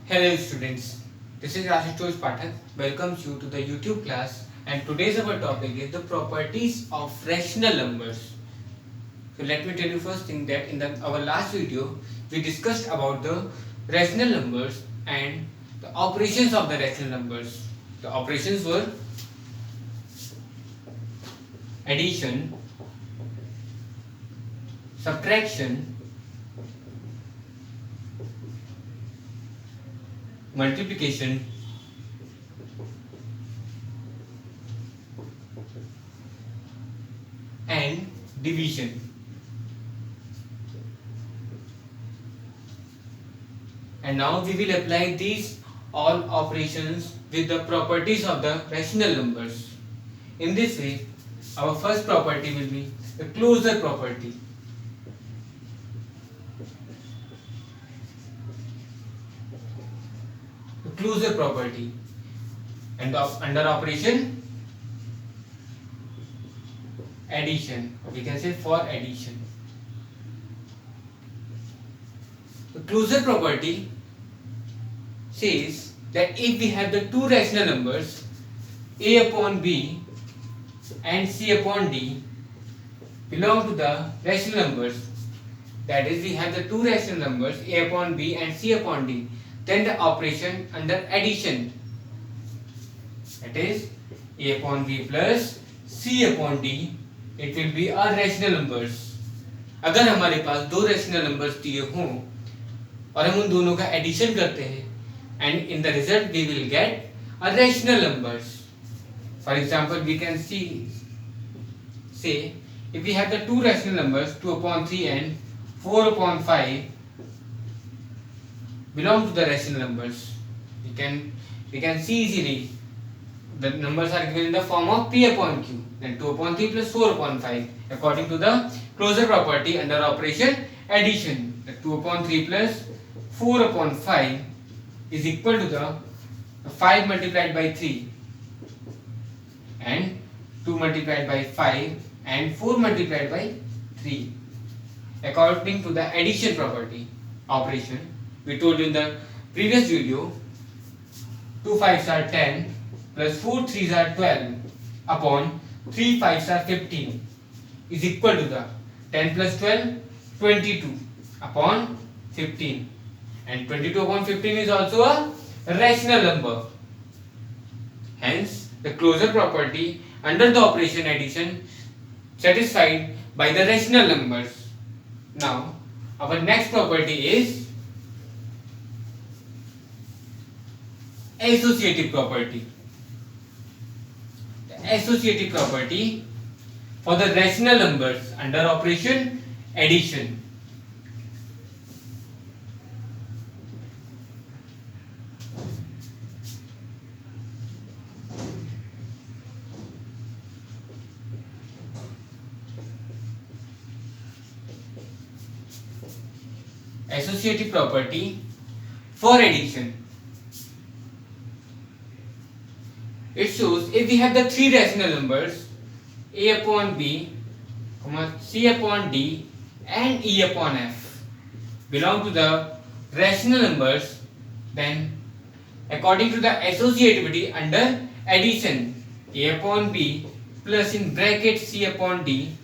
Hello students, this is Ashutosh Pathak, welcomes you to the YouTube class, and today's our topic is the properties of rational numbers. So let me tell you first thing that in our last video we discussed about the rational numbers and the operations of the rational numbers. The operations were addition, subtraction, multiplication, and division. And now we will apply these all operations with the properties of the rational numbers. In this way, our first property will be the closure property. The closure property, and under operation addition, we can say for addition. The closure property says that if we have the two rational numbers a upon b and c upon d belong to the rational numbers, that is we have the two rational numbers a upon b and c upon d, then the operation under addition, that is a upon b plus c upon d, it will be our rational numbers. अगर हमारे पास दो rational numbers दिए हों और हम उन दोनों का एडिशन करते हैं and in the result we will get a rational numbers. For example, we can say if we have the two rational numbers 2 upon 3 and 4 upon 5 belong to the rational numbers, we can see easily the numbers are given in the form of p upon q, then 2 upon 3 plus 4 upon 5 according to the closure property under operation addition. The 2 upon 3 plus 4 upon 5 is equal to the 5 multiplied by 3 and 2 multiplied by 5 and 4 multiplied by 3 according to the addition property operation. We told you in the previous video 2 5s are 10 plus 4 3s are 12 upon 3 5s are 15 is equal to the 10 plus 12 22 upon 15, and 22 upon 15 is also a rational number. Hence, the closure property under the operation addition satisfied by the rational numbers. Now, our next property is associative property. The associative property for the rational numbers under operation addition. Associative property for addition. It shows if we have the three rational numbers a upon b, c upon d and e upon f belong to the rational numbers, then according to the associativity under addition a upon b plus in bracket c upon d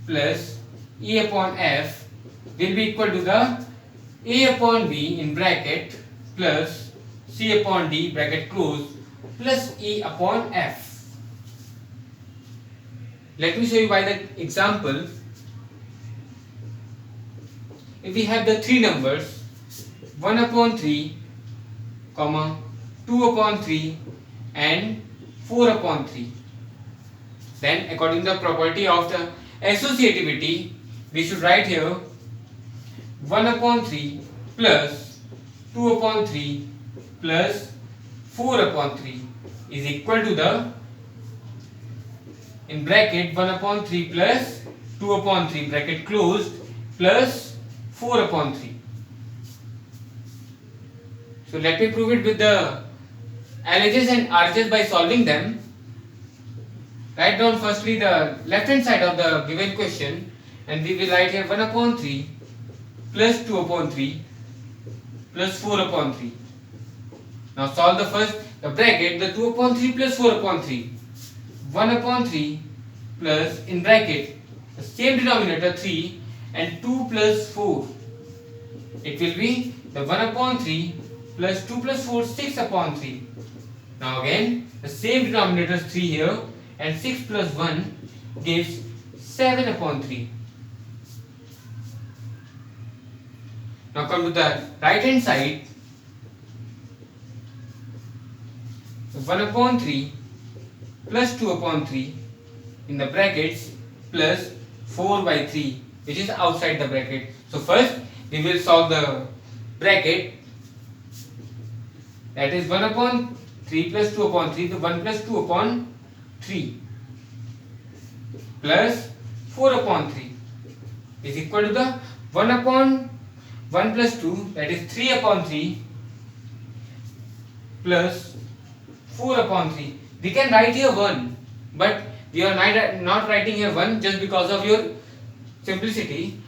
plus e upon f will be equal to the a upon b in bracket plus c upon d bracket close plus e upon f. Let me show you by the example. If we have the three numbers 1 upon 3, 2 upon 3 and 4 upon 3, then according to the property of the associativity we should write here 1 upon 3 plus 2 upon 3 plus 4 upon 3 is equal to the in bracket 1 upon 3 plus 2 upon 3 bracket closed plus 4 upon 3. So let me prove it with the LHS and RHS by solving them. Write down firstly the left hand side of the given question and we will write here 1 upon 3 plus 2 upon 3 plus 4 upon 3. Now solve the bracket, the 2 upon 3 plus 4 upon 3. 1 upon 3 plus, in bracket, the same denominator 3 and 2 plus 4. It will be the 1 upon 3 plus 2 plus 4, 6 upon 3. Now again, the same denominator is 3 here, and 6 plus 1 gives 7 upon 3. Now come to the right hand side. 1 upon 3 plus 2 upon 3 in the brackets plus 4 by 3, which is outside the bracket. So first we will solve the bracket, that is 1 upon 3 plus 2 upon 3, the 1 plus 2 upon 3 plus 4 upon 3 is equal to the 1 upon 1 plus 2, that is 3 upon 3 plus 4 upon 3. We can write here 1, but we are not writing here 1 just because of your simplicity.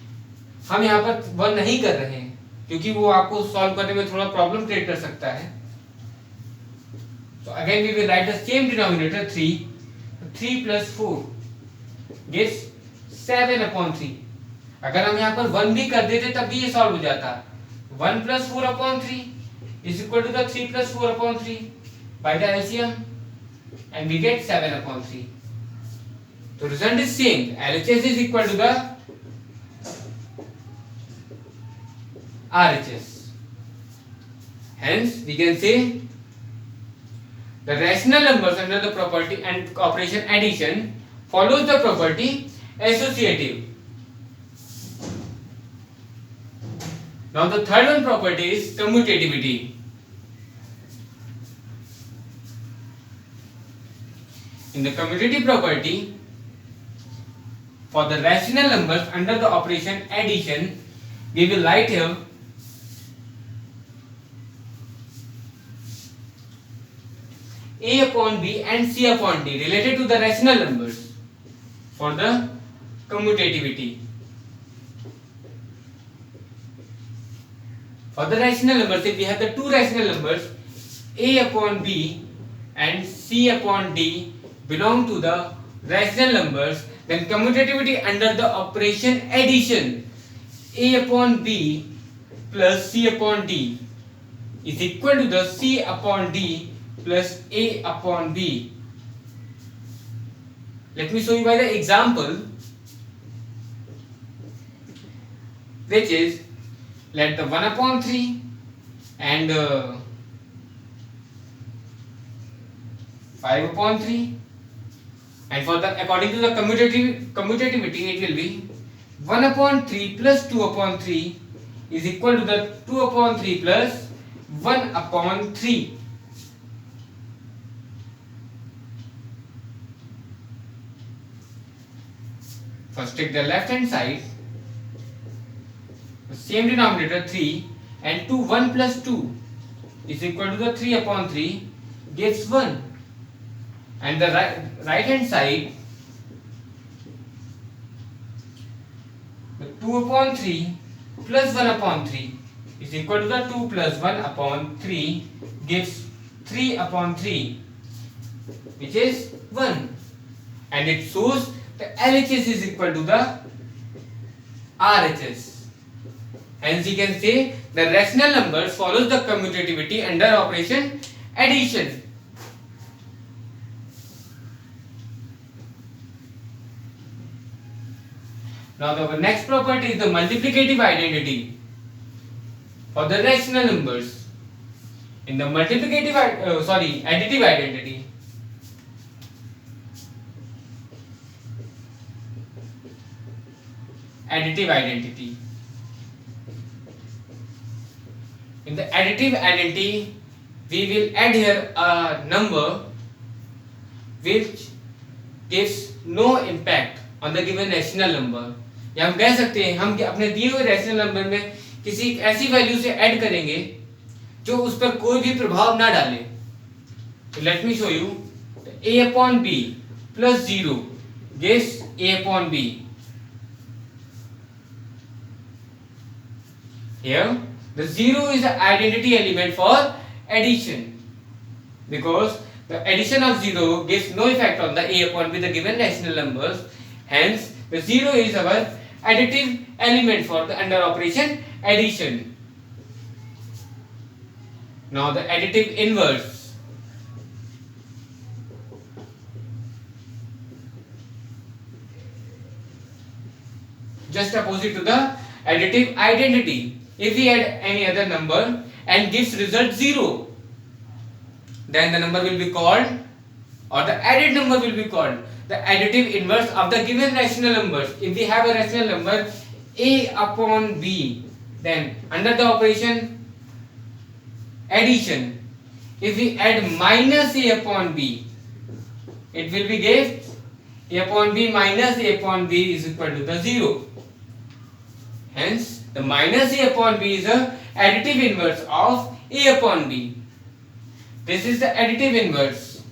हम यहाँ पर 1 नहीं कर रहे हैं क्योंकि वो आपको सॉल्व करने में थोड़ा प्रॉब्लम क्रिएट कर सकता है. So again we will write the same denominator 3. 3 plus 4 gives 7 upon 3. अगर हम यहाँ पर 1 भी कर देते तब भी ये सॉल्व हो जाता. 1 plus 4 upon 3 is equal to the 3 plus 4 upon 3 by the LCM, and we get 7 upon 3. So result is same. LHS is equal to the RHS. Hence we can say the rational numbers under the property and operation addition follows the property associative. Now the third one property is commutativity. In the commutative property, for the rational numbers under the operation addition, we will write here A upon B and C upon D related to the rational numbers for the commutativity. For the rational numbers, if we have the two rational numbers A upon B and C upon D belong to the rational numbers, then commutativity under the operation addition A upon B plus C upon D is equal to the C upon D plus A upon B. Let me show you by the example, which is, let the 1 upon 3 and 5 upon 3, and for the according to the commutativity it will be 1 upon 3 plus 2 upon 3 is equal to the 2 upon 3 plus 1 upon 3. First take the left hand side, the same denominator 3 and 2, 1 plus 2 is equal to the 3 upon 3 gives 1, and the right hand side, the 2 upon 3 plus 1 upon 3 is equal to the 2 plus 1 upon 3 gives 3 upon 3, which is 1, and it shows the LHS is equal to the RHS. Hence you can say the rational numbers follows the commutativity under operation addition. Now the next property is the multiplicative identity for the rational numbers. In the additive identity, in the additive identity, we will add here a number which gives no impact on the given rational number. या हम कह सकते हैं हम अपने दिए हुए rational number में किसी ऐसी वैल्यू से ऐड करेंगे जो उस पर कोई भी प्रभाव ना डाले. Let me show you. A upon B plus 0 gives A upon B. Here the 0 is the identity element for addition, because the addition of 0 gives no effect on the a upon b, the given rational numbers. Hence, the 0 is our additive element for the under operation addition. Now the additive inverse. Just opposite to the additive identity. If we add any other number and gives result 0, then the number will be called, or the added number will be called, the additive inverse of the given rational numbers. If we have a rational number a upon b, then under the operation addition, if we add minus a upon b, it will be give a upon b minus a upon b is equal to the 0. Hence, the minus a upon b is a additive inverse of a upon b. This is the additive inverse.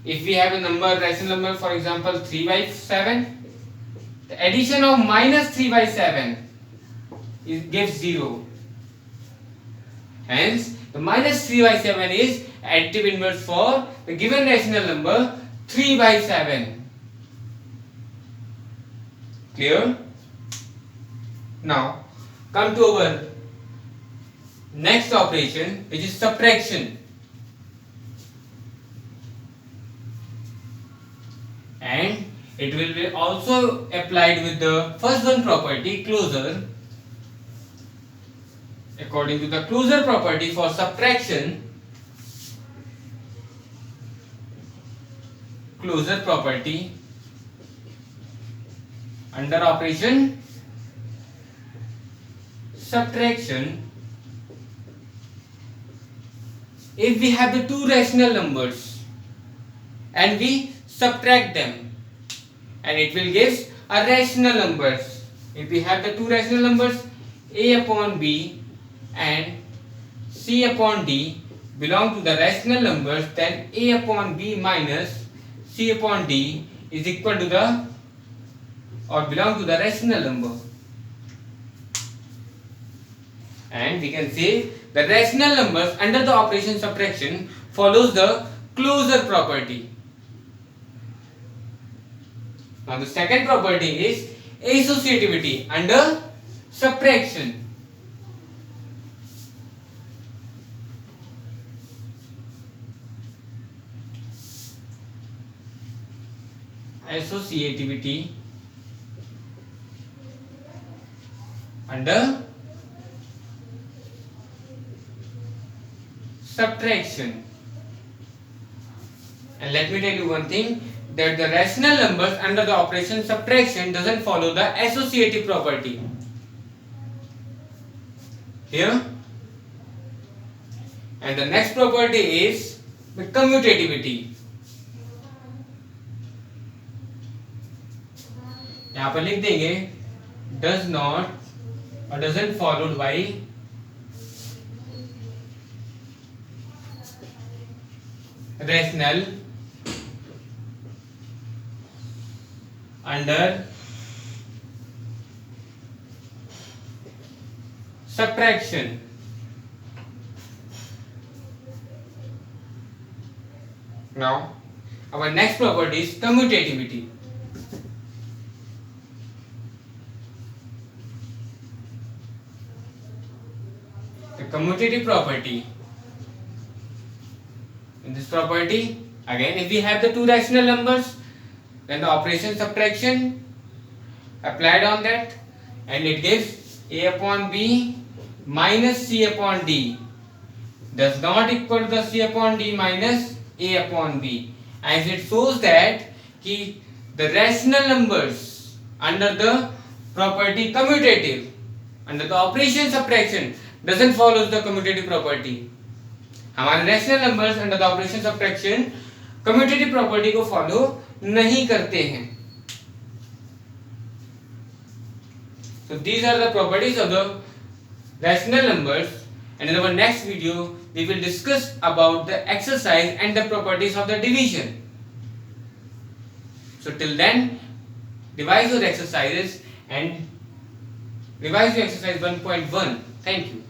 If we have a number, rational number, for example 3 by 7, the addition of minus 3 by 7 gives 0. Hence, the minus 3 by 7 is additive inverse for the given rational number 3 by 7. Clear? Now, come to our next operation, which is subtraction. And it will be also applied with the first one property, closure. According to the closure property for subtraction, closure property under operation subtraction, if we have the two rational numbers and we subtract them, and it will give a rational numbers. If we have the two rational numbers a upon b and c upon d belong to the rational numbers, then a upon b minus c upon d is equal to the, or belong to the rational number. And we can say the rational numbers under the operation subtraction follows the closure property. Now the second property is associativity under subtraction. Associativity under subtraction. And let me tell you one thing, that the rational numbers under the operation subtraction doesn't follow the associative property. Here. And the next property is the commutativity. यहाँ पर लिख देंगे does not or doesn't followed by rational under subtraction. Now our next property is commutativity. The commutative property. In this property, again, if we have the two rational numbers, then the operation subtraction applied on that, and it gives a upon b minus c upon d does not equal to the c upon d minus a upon b, as it shows that the rational numbers under the property commutative, under the operation subtraction, doesn't follow the commutative property. हमारे rational numbers under the operation subtraction commutative property को follow नहीं करते हैं. So these are the properties of the rational numbers, and in our next video we will discuss about the exercise and the properties of the division. So till then, devise your exercises and revise your exercise 1.1. Thank you.